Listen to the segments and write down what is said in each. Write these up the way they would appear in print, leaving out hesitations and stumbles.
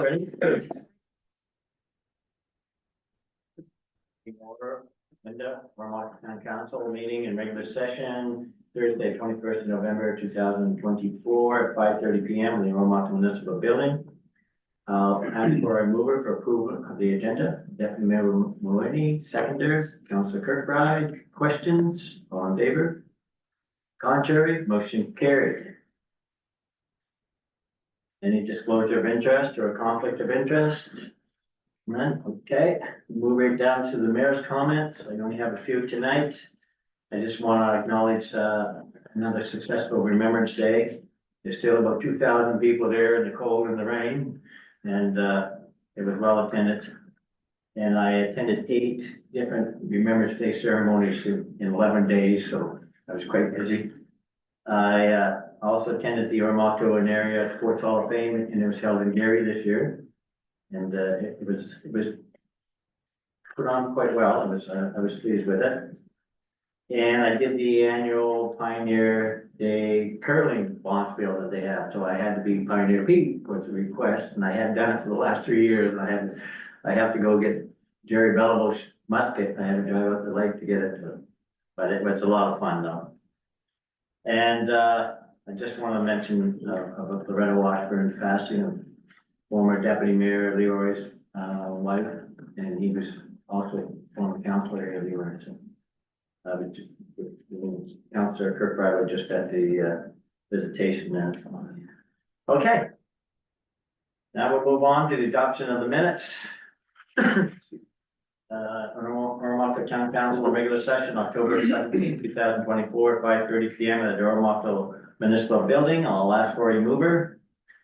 ready? Order, Linda, Vermont Town Council meeting in regular session, Thursday, 21st of November, 2024, at 5:30 p.m. in the Vermont Municipal Building. I'll ask for a mover for approval of the agenda. Deputy Mayor Maloney, seconder, Councilor Kirkbride. Questions? All in favor? Contrary? Motion carried. Any disclosure of interest or conflict of interest? None, okay. Move right down to the mayor's comments. I only have a few tonight. I just want to acknowledge another successful Remembrance Day. There's still about 2,000 people there in the cold and the rain, and it was well attended. And I attended 8 different Remembrance Day ceremonies in 11 days, so I was quite busy. I also attended the Oromocto and Area Sports Hall of Fame, and it was held in Gary this year. And it was put on quite well. I was pleased with it. And I did the annual Pioneer Day curling bonspiel that they have. So I had to be Pioneer Pete was the request, and I hadn't done it for the last 3 years. I have to go get Jerry Bellow's musket. I had to drive up the lake to get it to him. But it was a lot of fun though. And I just want to mention about Loretta Washburn's passing of former Deputy Mayor Leroy's wife, and he was also former councilor at Leroy. So, Councilor Kirkbride was just at the visitation there. Okay. Now we'll move on to the adoption of the minutes. Oromocto Town Council regular session, October 17th, 2024, 5:30 p.m. at the Oromocto Municipal Building. I'll ask for a mover.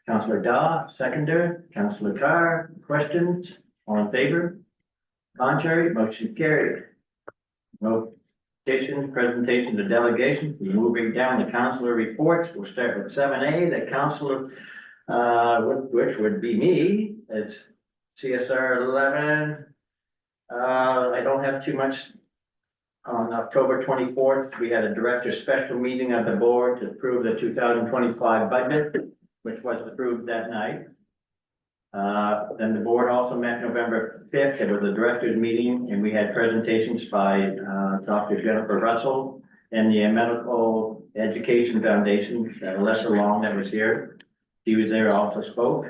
Councilor Daw, seconder. Councilor Carr, questions? All in favor? Contrary? Motion carried. Notifications, presentations of delegations. Moving down the councilor reports. We'll start with 7A, the councilor, which would be me. It's CSR 11. I don't have too much. On October 24th, we had a director special meeting of the board to approve the 2025 budget, which was approved that night. Then the board also met November 5th. It was a director's meeting, and we had presentations by Dr. Jennifer Russell and the Medical Education Foundation, Lesser Long that was here. She was there, also spoke.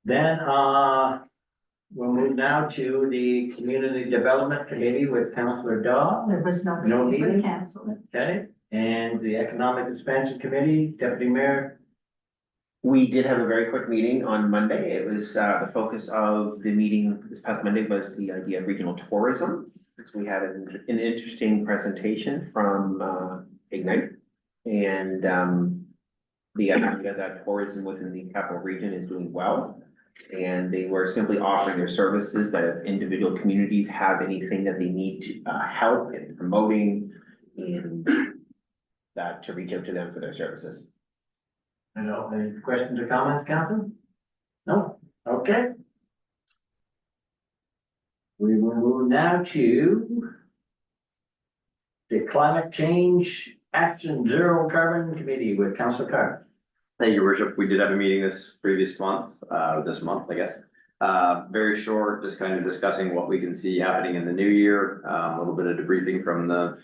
Then we'll move now to the Community Development Committee with Councilor Daw. There was no meeting, it was canceled. Okay. And the Economic Expansion Committee, Deputy Mayor. We did have a very quick meeting on Monday. It was the focus of the meeting this past Monday was the idea of regional tourism. So we had an interesting presentation from Ignite, and the idea that tourism within the capital region is doing well. And they were simply offering their services that if individual communities have anything that they need to help in promoting, and that to reach out to them for their services. I know, any questions or comments, Council? No? Okay. We will move now to the Climate Change Action Zero Carbon Committee with Councilor Carr. Thank you, Worship. We did have a meeting this month, I guess. Very short, just kind of discussing what we can see happening in the new year. A little bit of debriefing from the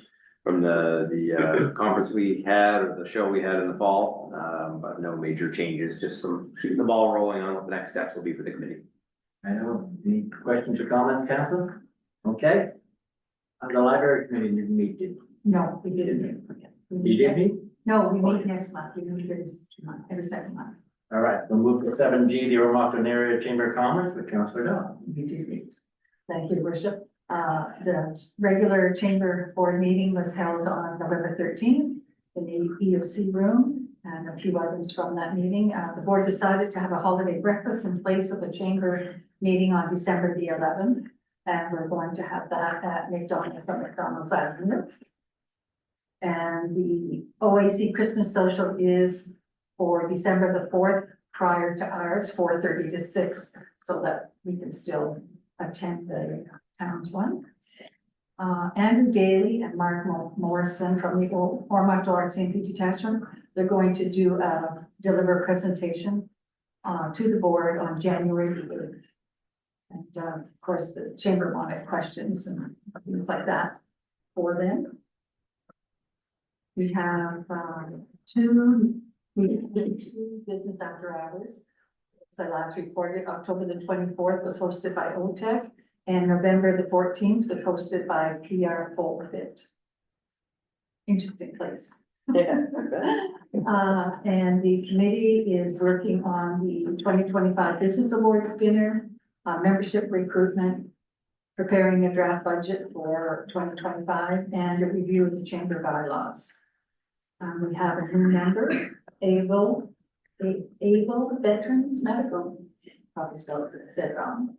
conference we had, or the show we had in the fall, but no major changes, just some keeping the ball rolling on what the next steps will be for the committee. I know, any questions or comments, Council? Okay. On the Library Committee, didn't meet, did No, we didn't meet. you? Did meet? No, we meet next month. We meet every second month. All right, we'll move to 7G, the Oromocto Area Chamber of Commerce with Councilor Daw. We did meet. Thank you, Worship. The regular chamber board meeting was held on November 13th in the EOC room, and a few items from that meeting. The board decided to have a holiday breakfast in place of a chamber meeting on December the 11th. And we're going to have that at McDonald's on McDonald's Avenue. And the OAC Christmas social is for December the 4th, prior to ours, 4:30 to 6, so that we can still attend the town's one. Andrew Daly and Mark Morrison from the Oromocto RCMP detachment, they're going to deliver a presentation to the board on January 8th. And, of course, the chamber wanted questions and things like that for them. We have, two business after hours. So I last reported, October the 24th was hosted by OTEC, and November the 14th was hosted by PR Fit. Interesting place. And the committee is working on the 2025 Business Awards dinner, membership recruitment, preparing a draft budget for 2025, and a review of the chamber bylaws. We have a new member, Able Veterans Medical, probably spelled it wrong.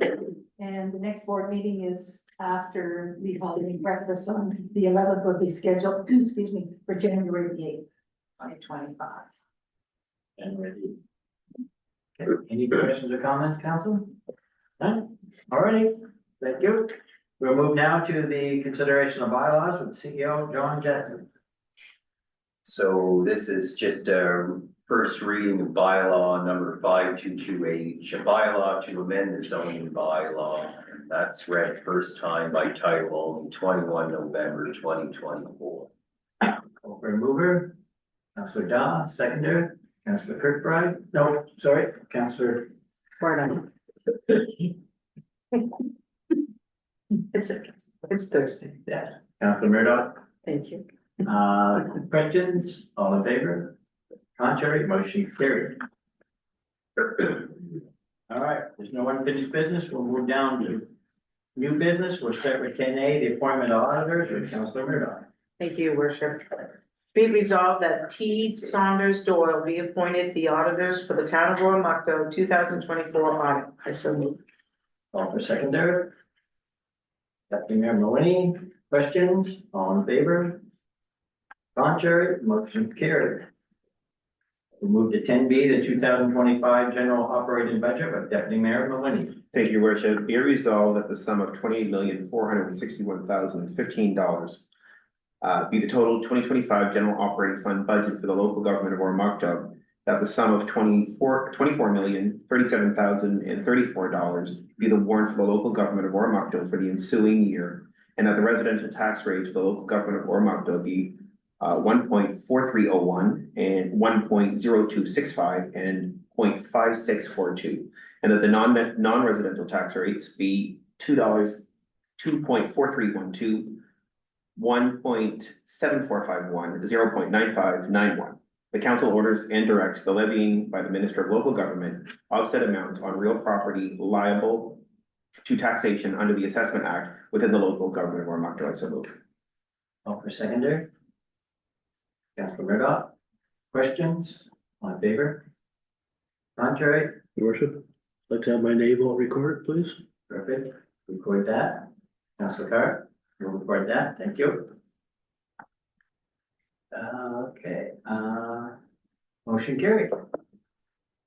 And the next board meeting is after the holiday breakfast on the 11th will be scheduled, excuse me, for January the 8th, 2025. And ready. Okay, any questions or comments, council? None? All righty, thank you. We'll move now to the consideration of bylaws with CEO John Jackson. So this is just a first reading of bylaw number 5228, a bylaw to amend the zoning bylaw. That's read first time by title only, 21 November 2024. Over mover, Councillor Daw, seconder, Councillor Kirkbride, no, sorry, Councillor. Pardon. It's Thursday. Yes, Councillor Murdoch. Thank you. Questions, all in favor? Contrary, motion carried. All right, there's no unfinished business, we'll move down to new business, we'll start with 10A, the appointment of auditors with Councillor Murdoch. Thank you, Worship. Be it resolved that T. Saunders Doyle be appointed the auditors for the town of Oromocto 2024 audit. I so move. All for secondary. Deputy Mayor Maloney, questions, all in favor? Contrary, motion carried. We'll move to 10B, the 2025 general operating budget with Deputy Mayor Maloney. Thank you, Worship. Be it resolved that the sum of $28,461,015 be the total 2025 general operating fund budget for the local government of Oromocto, that the sum of $24,037,034 be the warrant for the local government of Oromocto for the ensuing year, and that the residential tax rates for the local government of Oromocto be 1.4301 and 1.0265 and 0.5642, and that the non-residential tax rates be $2.4312, 1.7451, 0.9591. The council orders and directs the levying by the Minister of Local Government of said amounts on real property liable to taxation under the Assessment Act within the local government of Oromocto. I so move. All for secondary. Councilor Murdoch, questions, all in favor? Contrary, Your worship, I'd like to have my name on record, please. perfect, record that. Councilor Carr, we'll record that, thank you. Okay, motion carried.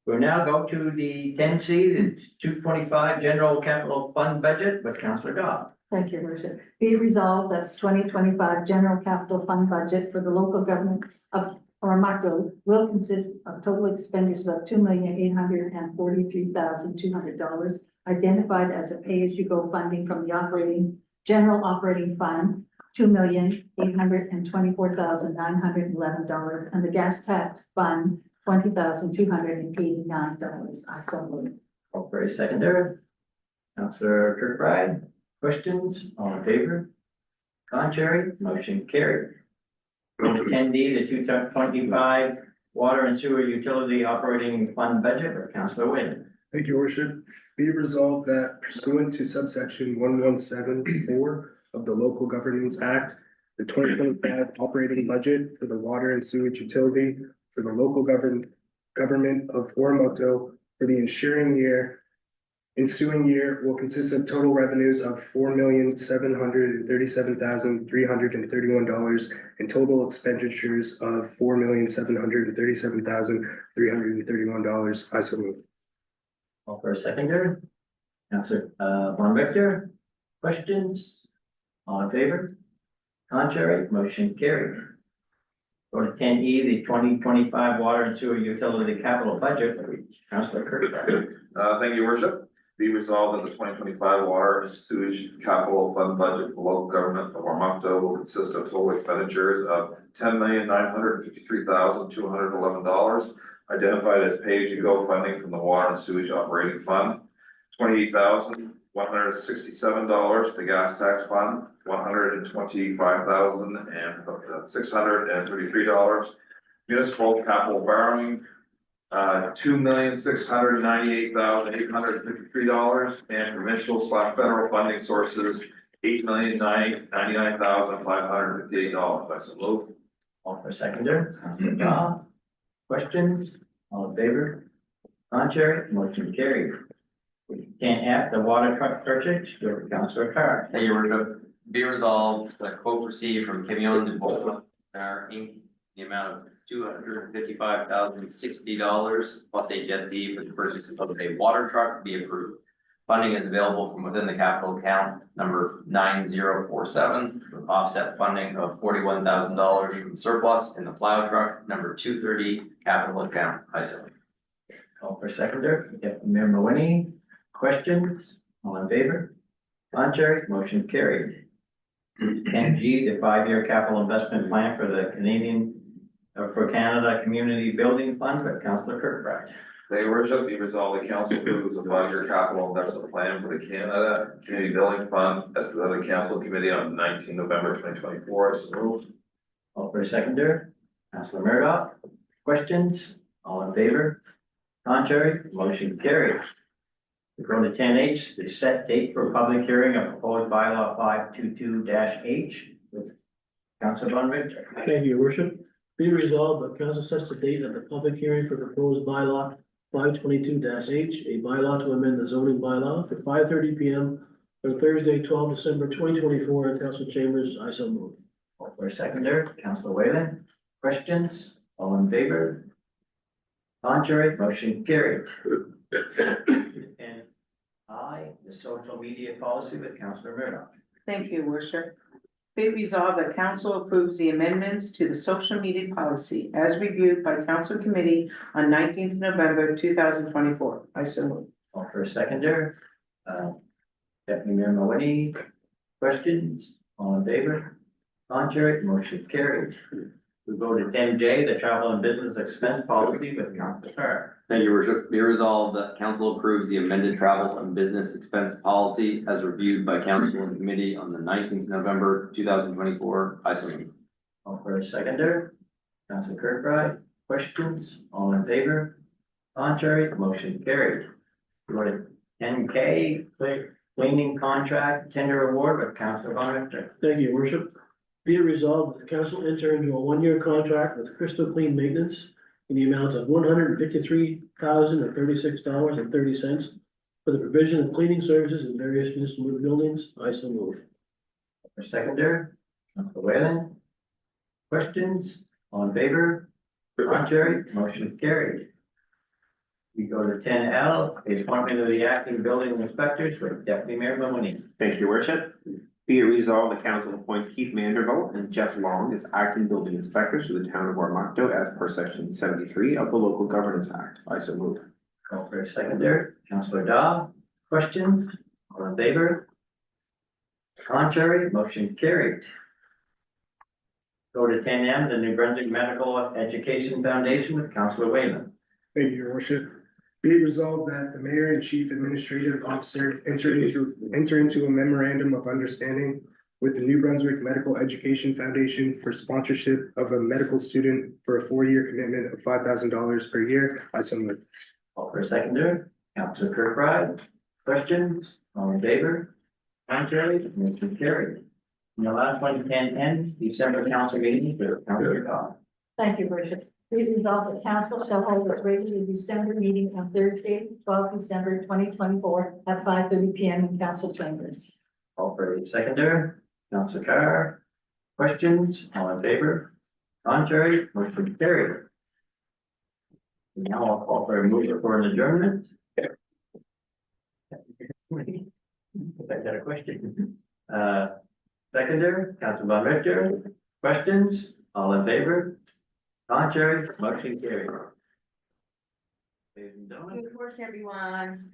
We'll now go to the 10C, the 225 general capital fund budget with Councilor Dodd. Thank you, Worship. Be it resolved that 2025 general capital fund budget for the local governments of Oromocto will consist of total expenditures of $2,843,200, identified as a pay-as-you-go funding from the general operating fund, $2,824,911, and the gas tax fund, $20,289. I so move. All for a secondary. Councilor Kirkbride, questions, all in favor? Contrary, motion carried. Go to 10D, the 2025 water and sewer utility operating fund budget with Councilor Wynn. Thank you, Worship. Be it resolved that pursuant to subsection 1174 of the Local Governance Act, the 2025 operating budget for the water and sewage utility for the local government of Oromocto for the ensuing year will consist of total revenues of $4,737,331 and total expenditures of $4,737,331. I so move. All for a secondary. Councilor Von Richter, questions? All in favor? Contrary, motion carried. Go to 10E, the 2025 water and sewer utility capital budget. Councilor Kirkbride. Thank you, worship. Be resolved that the 2025 water and sewage capital fund budget for local government of Armagto will consist of total expenditures of $10,953,211, identified as pay-as-you-go funding from the water and sewage operating fund, $28,167, the gas tax fund, $125,633, municipal capital borrowing, $2,698,853, and provincial/federal funding sources, $8,999,558. I so move. All for seconder. Councilor Dodd. Questions? All in favor? Contrary? Motion carried. We can't have the water truck purchase. Go to Councilor Carr. Thank you, Worship. Be resolved that quote received from Camion de Bola, Inc., the amount of $255,060 plus HSD for the purchase of a water truck be approved. Funding is available from within the capital account number 9047, with offset funding of $41,000 from surplus in the plow truck number 230 capital account. I so move. Call for seconder. Deputy Mayor Mawini. Questions? All in favor? Contrary? Motion carried. 10G, the 5-year capital investment plan for the for Canada Community Building Fund, by Councilor Kirkbride. They worship, be resolved, the council approves a 5-year capital investment plan for the Canada Community Building Fund as presented to the council committee on 19 November 2024. So moved. All for seconder. Councilor Murdoch. Questions? All in favor? Contrary? Motion carried. We go to 10H, the set date for public hearing of proposed bylaw 522-H with Councilor Von Richter. Thank you, your worship. Be resolved that council sets the date of the public hearing for proposed bylaw 522-H, a bylaw to amend the zoning bylaw for 5:30 PM on Thursday, 12 December 2024 in council chambers. I so move. All for seconder. Councilor Whalen. Questions? All in favor? Contrary? Motion carried. And the social media policy with Councilor Murdoch. Thank you, Worship. Be resolved that council approves the amendments to the social media policy as reviewed by council committee on 19th November 2024. I so move. All for seconder. Deputy Mayor Mawini. Questions? All in favor? Contrary? Motion carried. We go to 10J, the travel and business expense policy with Councilor Carr. Thank you, Worship. Be resolved that council approves the amended travel and business expense policy as reviewed by council and committee on the 19th November 2024. I so move. All for seconder. Councilor Kirkbride. Questions? All in favor? Contrary? Motion carried. We go to 10K, cleaning contract tender award with Councilor Von Richter. Thank you, your worship. Be it resolved that the council enter into a 1-year contract with Crystal Clean Maintenance in the amount of $153,036.30 for the provision of cleaning services in various municipal buildings. I so move. For seconder. Councilor Whalen. Questions? All in favor? Contrary? Motion carried. We go to 10L, the appointment of the acting building inspectors with Deputy Mayor Mawini. Thank you, your worship. Be it resolved, the council appoints Keith Manderville and Jeff Long as acting building inspectors for the town of Armagto as per section 73 of the Local Governance Act. I so move. Call for seconder. Councilor Dodd. Questions? All in favor? Contrary? Motion carried. Go to 10M, the New Brunswick Medical Education Foundation with Councilor Whalen. Thank you, your worship. Be it resolved that the mayor and chief administrative officer enter into a memorandum of understanding with the New Brunswick Medical Education Foundation for sponsorship of a medical student for a 4-year commitment of $5,000 per year. I so move. Call for seconder. Councilor Kirkbride. Questions? All in favor? Contrary? Motion carried. And the last one, 10N, December council meeting with Councilor Dodd. Thank you, Worship. Be it resolved that council shall hold its regular December meeting on Thursday, 12 December 2024 at 5:30 PM in council chambers. Call for seconder. Councilor Carr. Questions? All in favor? Contrary? Motion carried. Now I'll call for a motion for an adjournment. I got a question. Seconder, Councilor Von Richter. Questions? All in favor? Contrary, motion carried. Ladies and gentlemen, Good work, everyone.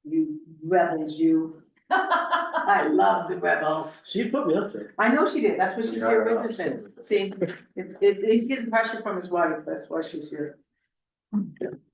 You rebels, you. I love the rebels. She put me up there. I know she did, that's what she's here witnessing. See, he's getting pressure from his wife, that's why she's here.